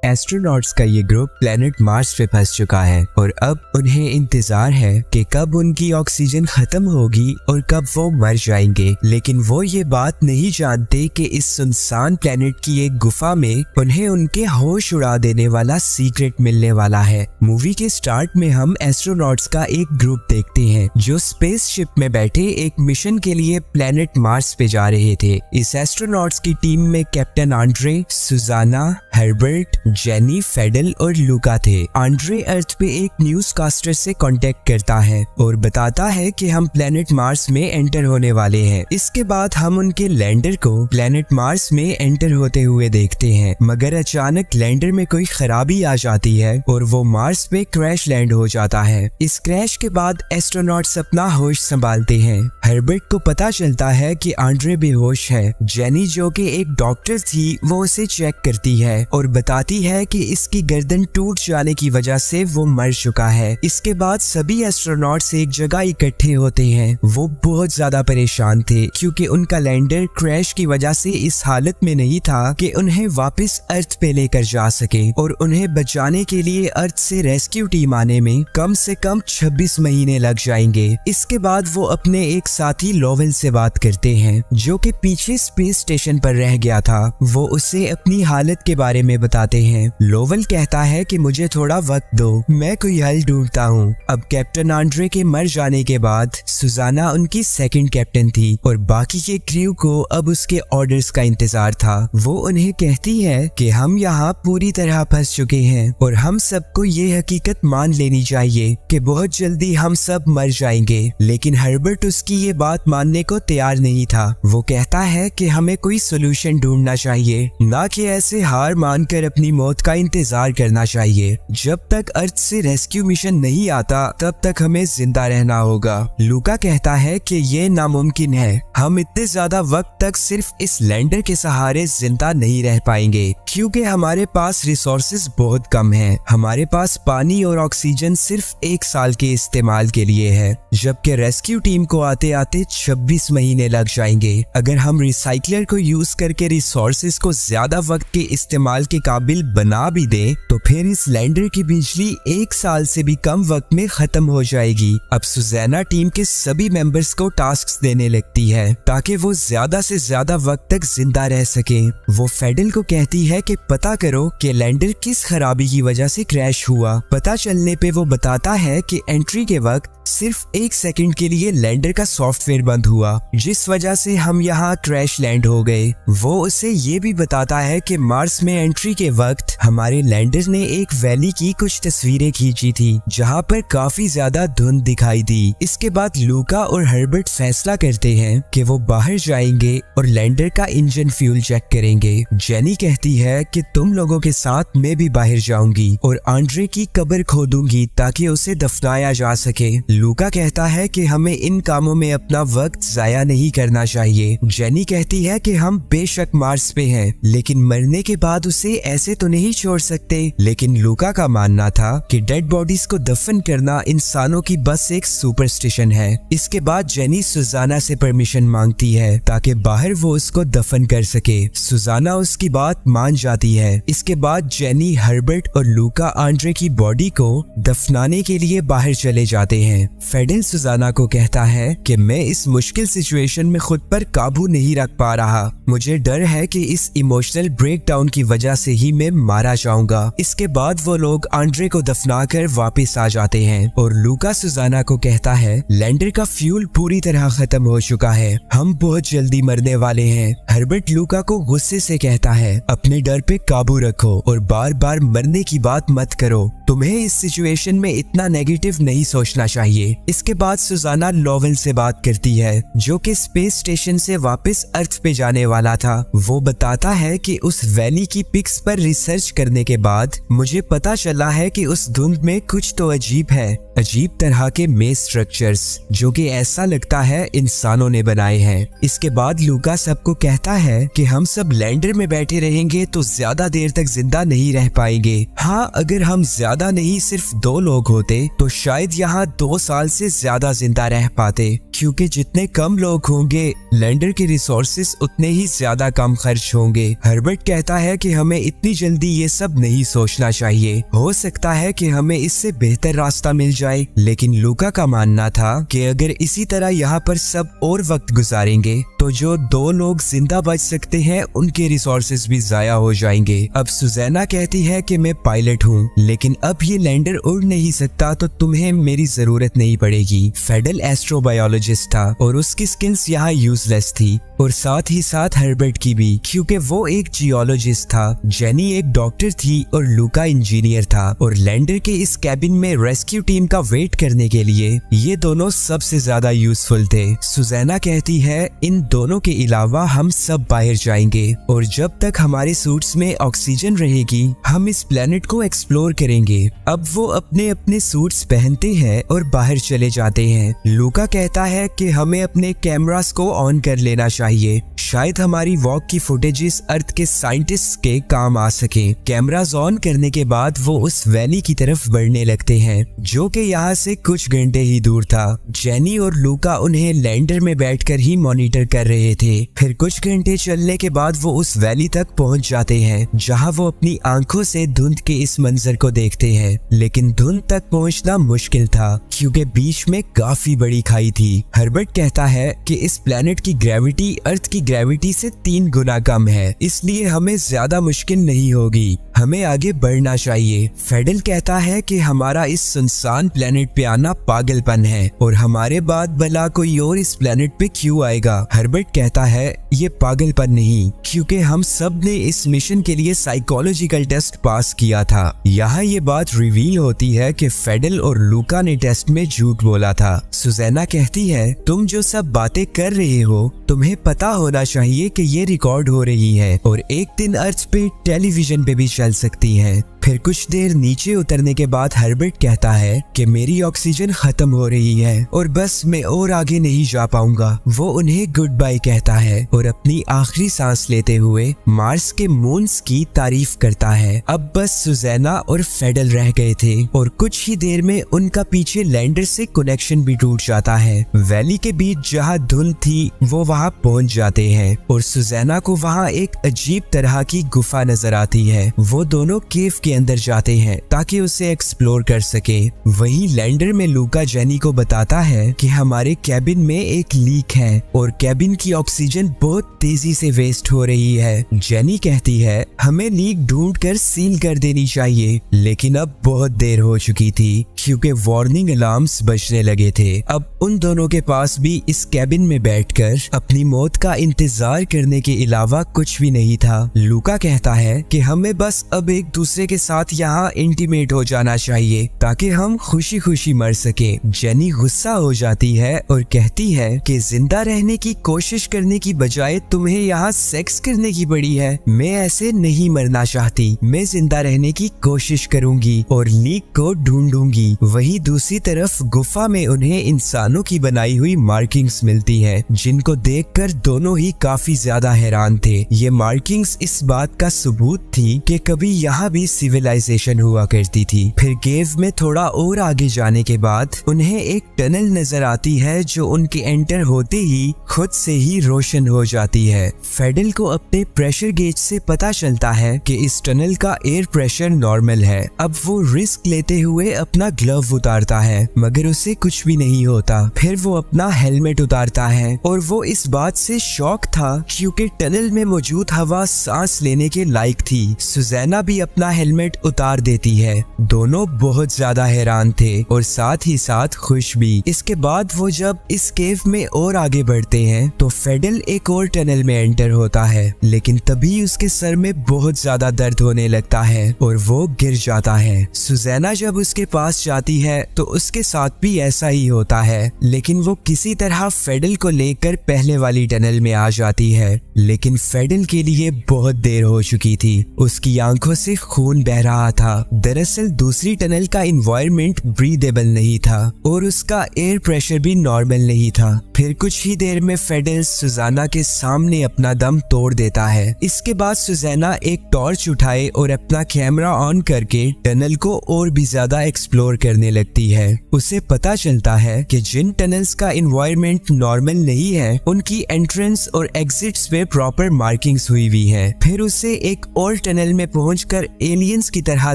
Astronauts का ये group planet Mars पे फंस चुका है और अब उन्हें इंतजार है कि कब उनकी ऑक्सीजन खत्म होगी और कब वो मर जाएंगे। लेकिन वो ये बात नहीं जानते कि इस सुनसान प्लेनेट की एक गुफा में उन्हें उनके होश उड़ा देने वाला सीक्रेट मिलने वाला है। मूवी के स्टार्ट में हम एस्ट्रोनॉट्स का एक ग्रुप देखते हैं जो स्पेसशिप में बैठे एक मिशन के लिए प्लेनेट मार्स पे जा रहे थे। इस एस्ट्रोनॉट्स की टीम में कैप्टन आंड्रे, सुजाना, हर्बर्ट, जेनी, फेडल और लूका थे। आंड्रे अर्थ पे एक न्यूज कास्टर से कांटेक्ट करता है और बताता है कि हम प्लेनेट मार्स में एंटर होने वाले हैं। इसके बाद हम उनके लैंडर को प्लेनेट मार्स में एंटर होते हुए देखते हैं, मगर अचानक लैंडर में कोई खराबी आ जाती है और वो मार्स पे क्रैश लैंड हो जाता है। इस क्रैश के बाद एस्ट्रोनॉट्स अपना होश संभालते हैं। हर्बर्ट को पता चलता है कि आंड्रे बेहोश है। जेनी जो कि एक डॉक्टर थी वो उसे चेक करती है और बताती है कि इसकी गर्दन टूट जाने की वजह से वो मर चुका है। इसके बाद सभी एस्ट्रोनॉट्स एक जगह इकट्ठे होते हैं। वो बहुत ज्यादा परेशान थे क्योंकि उनका लैंडर क्रैश की वजह से इस हालत में नहीं था कि उन्हें वापस अर्थ पे लेकर जा सके और उन्हें बचाने के लिए अर्थ से रेस्क्यू टीम आने में कम से कम 26 महीने लग जाएंगे। इसके बाद वो अपने एक साथी लोवेल से बात करते हैं जो कि पीछे स्पेस स्टेशन पर रह गया था। वो उसे अपनी हालत के बारे में बताते हैं। लोवेल कहता है कि मुझे थोड़ा वक्त दो, मैं कोई हल ढूंढता हूँ। अब कैप्टन आंड्रे के मर जाने के बाद सुजाना उनकी सेकंड कैप्टन थी और बाकी के क्रू को अब उसके ऑर्डर्स का इंतजार था। वो उन्हें कहती है कि हम यहाँ पूरी तरह फंस चुके हैं और हम सबको ये हकीकत मान लेनी चाहिए कि बहुत जल्दी हम सब मर जाएंगे। लेकिन हर्बर्ट उसकी ये बात मानने को तैयार नहीं था। वो कहता है कि हमें कोई सोल्यूशन ढूंढना चाहिए, ना कि ऐसे हार मानकर अपनी मौत का इंतजार करना चाहिए। जब तक अर्थ से रेस्क्यू मिशन नहीं आता तब तक हमें जिंदा रहना होगा। लूका कहता है कि ये नामुमकिन है, हम इतने ज्यादा वक्त तक सिर्फ इस लैंडर के सहारे जिंदा नहीं रह पाएंगे क्योंकि हमारे पास रिसोर्सेज बहुत कम हैं। हमारे पास पानी और ऑक्सीजन सिर्फ 1 साल के इस्तेमाल के लिए है, जबकि रेस्क्यू टीम को आते आते 26 महीने लग जाएंगे। अगर हम रिसाइकलर को यूज करके रिसोर्सेज को ज्यादा वक्त के इस्तेमाल के काबिल बना भी दे तो फिर इस लैंडर की बिजली 1 साल से भी कम वक्त में खत्म हो जाएगी। अब सुजैना टीम के सभी मेंबर्स को टास्क्स देने लगती है ताकि वो ज्यादा से ज्यादा वक्त तक जिंदा रह सके। वो फेडल को कहती है कि पता करो कि लैंडर किस खराबी की वजह से क्रैश हुआ। पता चलने पे वो बताता है कि एंट्री के वक्त सिर्फ 1 सेकंड के लिए लैंडर का सॉफ्टवेयर बंद हुआ, जिस वजह से हम यहाँ क्रैश लैंड हो गए। वो उसे ये भी बताता है कि मार्स में एंट्री के वक्त हमारे लैंडर ने एक वैली की कुछ तस्वीरें खींची थी जहाँ पर काफी ज्यादा धुंध दिखाई दी। इसके बाद लूका और हर्बर्ट फैसला करते हैं कि वो बाहर जाएंगे और लैंडर का इंजन फ्यूल चेक करेंगे। जेनी कहती है कि तुम लोगों के साथ मैं भी बाहर जाऊंगी और आंड्रे की कब्र खोदूंगी ताकि उसे दफनाया जा सके। लूका कहता है कि हमें इन कामों में अपना वक्त जाया नहीं करना चाहिए। जेनी कहती है कि हम बेशक मार्स पे हैं, लेकिन मरने के बाद उसे ऐसे तो नहीं छोड़ सकते। लेकिन लूका का मानना था कि डेड बॉडीज को दफन करना इंसानों की बस एक सुपरस्टिशन है। इसके बाद जेनी सुजाना से परमिशन मांगती है ताकि बाहर वो उसको दफन कर सके। सुजाना उसकी बात मान जाती है। इसके बाद जेनी, हर्बर्ट और लूका आंड्रे की बॉडी को दफनाने के लिए बाहर चले जाते हैं। फेडल सुजाना को कहता है कि मैं इस मुश्किल सिचुएशन में खुद पर काबू नहीं रख पा रहा। मुझे डर है कि इस इमोशनल ब्रेकडाउन की वजह से ही मैं मारा जाऊंगा। इसके बाद वो लोग आंड्रे को दफनाकर वापस आ जाते हैं और लूका सुजाना को कहता है लैंडर का फ्यूल पूरी तरह खत्म हो चुका है, हम बहुत जल्दी मरने वाले हैं। हर्बर्ट लूका को गुस्से से कहता है अपने डर पे काबू रखो और बार बार मरने की बात मत करो, तुम्हें इस सिचुएशन में इतना नेगेटिव नहीं सोचना चाहिए। इसके बाद सुजाना लोवेल से बात करती है जो कि स्पेस स्टेशन से वापस अर्थ पे जाने वाला था। वो बताता है कि उस वैली की पिक्स पर रिसर्च करने के बाद मुझे पता चला है कि उस धुंध में कुछ तो अजीब है, अजीब तरह के मेज स्ट्रक्चर्स जो कि ऐसा लगता है इंसानों ने बनाए हैं। इसके बाद लूका सबको कहता है कि हम सब लैंडर में बैठे रहेंगे तो ज्यादा देर तक जिंदा नहीं रह पाएंगे। हाँ, अगर हम ज्यादा ज्यादा नहीं सिर्फ 2 लोग होते तो शायद यहाँ 2 साल से ज्यादा जिंदा रह पाते, क्योंकि जितने कम लोग होंगे लैंडर के रिसोर्सेस उतने ही ज्यादा कम खर्च होंगे। हर्बर्ट कहता है कि हमें इतनी जल्दी ये सब नहीं सोचना चाहिए, हो सकता है कि हमें इससे बेहतर रास्ता मिल जाए। लेकिन लूका का मानना था कि अगर इसी तरह यहाँ पर सब और वक्त गुजारेंगे तो जो 2 लोग जिंदा बच सकते हैं उनके रिसोर्सेज भी जाया हो जाएंगे। अब सुजैना कहती है कि मैं पायलट हूँ, लेकिन अब ये लैंडर उड़ नहीं सकता तो तुम्हें मेरी जरूरत नहीं पड़ेगी। फेडल एस्ट्रोबायोलॉजिस्ट था और उसकी स्किल्स यहाँ यूजलेस थी, और साथ ही साथ हर्बर्ट की भी, क्योंकि वो एक जियोलॉजिस्ट था। जेनी एक डॉक्टर थी और लूका इंजीनियर था, और लैंडर के इस कैबिन में रेस्क्यू टीम का वेट करने के लिए ये दोनों सबसे ज्यादा यूजफुल थे। सुजैना कहती है इन दोनों के अलावा हम सब बाहर जाएंगे, और जब तक हमारे सूट्स में ऑक्सीजन रहेगी हम इस प्लेनेट को एक्सप्लोर करेंगे। अब वो अपने अपने सूट्स पहनते हैं और बाहर चले जाते हैं। लूका कहता है कि हमें अपने कैमरास को ऑन कर लेना चाहिए, शायद हमारी वॉक की फुटेजेस अर्थ के साइंटिस्ट के काम आ सके। कैमरास ऑन करने के बाद वो उस वैली की तरफ बढ़ने लगते हैं, जो कि यहाँ से कुछ घंटे ही दूर था। जेनी और लूका उन्हें लैंडर में बैठकर ही मॉनिटर कर रहे थे। फिर कुछ घंटे चलने के बाद वो उस वैली तक पहुंच जाते हैं, जहां वो अपनी आंखों से धुंध के इस मंजर को देखते हैं। लेकिन धुंध तक पहुंचना मुश्किल था, क्योंकि बीच में काफी बड़ी खाई थी। हर्बर्ट कहता है कि इस प्लेनेट की ग्रेविटी अर्थ की ग्रेविटी से 3 गुना कम है, इसलिए हमें ज्यादा मुश्किल नहीं होगी, हमें आगे बढ़ना चाहिए। फेडल कहता है कि हमारा इस सुनसान प्लेनेट पे आना पागलपन है, और हमारे बाद भला कोई और इस प्लेनेट पे क्यों आएगा। हर्बर्ट कहता है ये पागलपन नहीं, क्योंकि हम सब ने इस मिशन के लिए साइकोलॉजिकल टेस्ट पास किया था। यहाँ ये बात रिवील होती है कि फेडल और लूका ने टेस्ट में झूठ बोला था। सुजैना कहती है तुम जो सब बातें कर रहे हो तुम्हें पता होना चाहिए कि ये रिकॉर्ड हो रही है और एक दिन अर्थ पे टेलीविजन पे भी चल सकती है। फिर कुछ देर नीचे उतरने के बाद हर्बर्ट कहता है कि मेरी ऑक्सीजन खत्म हो रही है और बस मैं और आगे नहीं जा पाऊंगा। वो उन्हें गुड बाय कहता है और अपनी आखिरी सांस लेते हुए मार्स के मून्स की तारीफ करता है। अब बस सुजैना और फेडल रह गए थे और कुछ ही देर में उनका पीछे लैंडर से कनेक्शन भी टूट जाता है। वैली के बीच जहाँ धुंध थी वो वहाँ पहुँच जाते हैं और सुजैना को वहाँ एक अजीब तरह की गुफा नजर आती है। वो दोनों केव के अंदर जाते हैं ताकि उसे एक्सप्लोर कर सके। वहीं लैंडर में लूका जेनी को बताता है कि हमारे कैबिन में एक लीक है और कैबिन की ऑक्सीजन बहुत तेजी से वेस्ट हो रही है। जेनी कहती है हमें लीक ढूंढकर सील कर देनी चाहिए, लेकिन अब बहुत देर हो चुकी थी क्योंकि वार्निंग अलार्म्स बजने लगे थे। अब उन दोनों के पास भी इस कैबिन में बैठकर अपनी मौत का इंतजार करने के अलावा कुछ भी नहीं था। लूका कहता है कि हमें बस अब एक दूसरे के साथ यहाँ इंटीमेट हो जाना चाहिए ताकि हम खुशी खुशी मर सके। जेनी गुस्सा हो जाती है और कहती है कि जिंदा रहने की कोशिश करने की बजाय तुम्हें यहाँ सेक्स करने की पड़ी है। मैं ऐसे नहीं मरना चाहती, मैं जिंदा रहने की कोशिश करूंगी और लीक को ढूंढूंगी। वहीं दूसरी तरफ गुफा में उन्हें इंसानों की बनाई हुई मार्किंग्स मिलती है, जिनको देखकर दोनों ही काफी ज्यादा हैरान थे। ये मार्किंग्स इस बात का सबूत थी कि कभी यहाँ भी सिविलाइजेशन हुआ करती थी। फिर केव में थोड़ा और आगे जाने के बाद उन्हें एक टनल नजर आती है जो उनके एंटर होते ही खुद से ही रोशन हो जाती है। फेडल को अपने प्रेशर गेज से पता चलता है कि इस टनल का एयर प्रेशर नॉर्मल है। अब वो रिस्क लेते हुए अपना ग्लव उतारता है, मगर उसे कुछ भी नहीं होता। फिर वो अपना हेलमेट उतारता है और वो इस बात से शॉक था क्योंकि टनल में मौजूद हवा सांस लेने के लायक थी। सुजैना भी अपना हेलमेट उतार देती है। दोनों बहुत ज्यादा हैरान थे और साथ ही साथ खुश भी। इसके बाद वो जब इस केव में और आगे बढ़ते हैं तो फेडल एक और टनल में एंटर होता है, लेकिन तभी उसके सर में बहुत ज्यादा दर्द होने लगता है और वो गिर जाता है। सुजैना जब उसके पास जाती है तो उसके साथ भी ऐसा ही होता है, लेकिन वो किसी तरह फेडल को लेकर पहले वाली टनल में आ जाती है। लेकिन फेडल के लिए बहुत देर हो चुकी थी, उसकी आंखों से खून बह रहा था। दरअसल दूसरी टनल का इन्वायरमेंट ब्रीदेबल नहीं था और उसका एयर प्रेशर भी नॉर्मल नहीं था। फिर कुछ ही देर में फेडेल्स सुजाना के सामने अपना दम तोड़ देता है। इसके बाद सुजाना एक टॉर्च उठाए और अपना कैमरा ऑन करके टनल को और भी ज्यादा एक्सप्लोर करने लगती है। उसे पता चलता है कि जिन टनल्स का इन्वायरमेंट नॉर्मल नहीं है उनकी एंट्रेंस और एग्जिट्स पे प्रॉपर मार्किंग्स हुई हुई है। फिर उसे एक और टनल में पहुंचकर एलियंस की तरह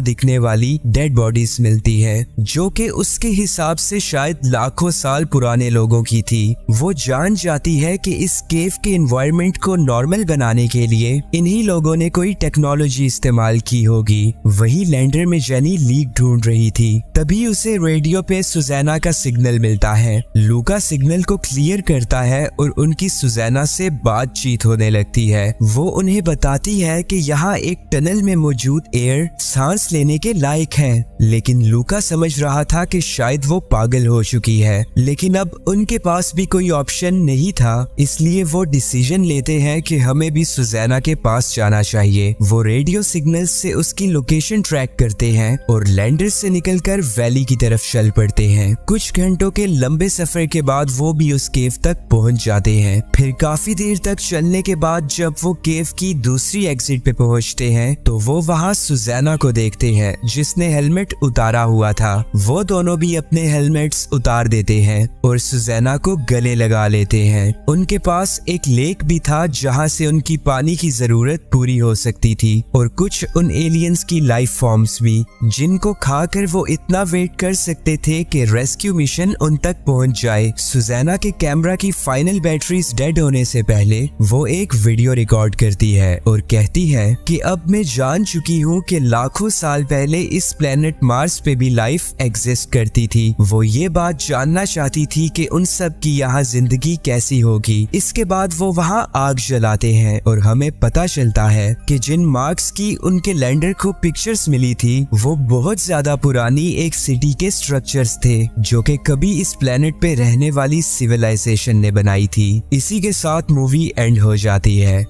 दिखने वाली डेड बॉडीज मिलती है जो कि उसके हिसाब से शायद लाखों साल पुराने लोगों की थी। वो जान जाती है कि इस केव के एनवायरनमेंट को नॉर्मल बनाने के लिए इन्हीं लोगों ने कोई टेक्नोलॉजी इस्तेमाल की होगी। वही लैंडर में जेनी लीक ढूंढ रही थी, तभी उसे रेडियो पे सुजैना का सिग्नल मिलता है। लूका सिग्नल को क्लियर करता है और उनकी सुजैना से बातचीत होने लगती है। वो उन्हें बताती है कि यहाँ एक टनल में मौजूद एयर सांस लेने के लायक है, लेकिन लूका समझ रहा था कि शायद वो पागल हो चुकी है। लेकिन अब उनके पास भी कोई ऑप्शन नहीं था, इसलिए वो डिसीजन लेते हैं कि हमें भी सुजैना के पास जाना चाहिए। वो रेडियो सिग्नल से उसकी लोकेशन ट्रैक करते हैं और लैंडर से निकलकर वैली की तरफ चल पड़ते हैं। कुछ घंटों के लंबे सफर के बाद वो भी उस केव तक पहुंच जाते हैं। फिर काफी देर तक चलने के बाद जब वो केव की दूसरी एग्जिट पे पहुंचते हैं तो वो वहां सुजैना को देखते हैं जिसने हेलमेट उतारा हुआ था। वो दोनों भी अपने हेलमेट्स उतार देते हैं और सुजैना को गले लगा लेते हैं। उनके पास एक लेक भी था जहां से उनकी पानी की जरूरत पूरी हो सकती थी और कुछ उन एलियंस की लाइफ फॉर्म्स भी जिनको खाकर वो इतना वेट कर सकते थे कि रेस्क्यू मिशन उन तक पहुंच जाए। सुजैना के कैमरा की फाइनल बैटरीज डेड होने से पहले वो एक वीडियो रिकॉर्ड करती है और कहती है कि अब मैं जान चुकी हूँ कि लाखों साल पहले इस प्लेनेट मार्स पे भी लाइफ एग्जिस्ट करती थी। वो ये बात जानना चाहती थी कि उन सब की यहाँ जिंदगी कैसी होगी। इसके बाद वो वहाँ आग जलाते हैं और हमें पता चलता है कि जिन मार्क्स की उनके लैंडर को पिक्चर्स मिली थी वो बहुत ज्यादा पुरानी एक सिटी के स्ट्रक्चर्स थे जो कि कभी इस प्लेनेट पे रहने वाली सिविलाइजेशन ने बनाई थी। इसी के साथ मूवी एंड हो जाती है।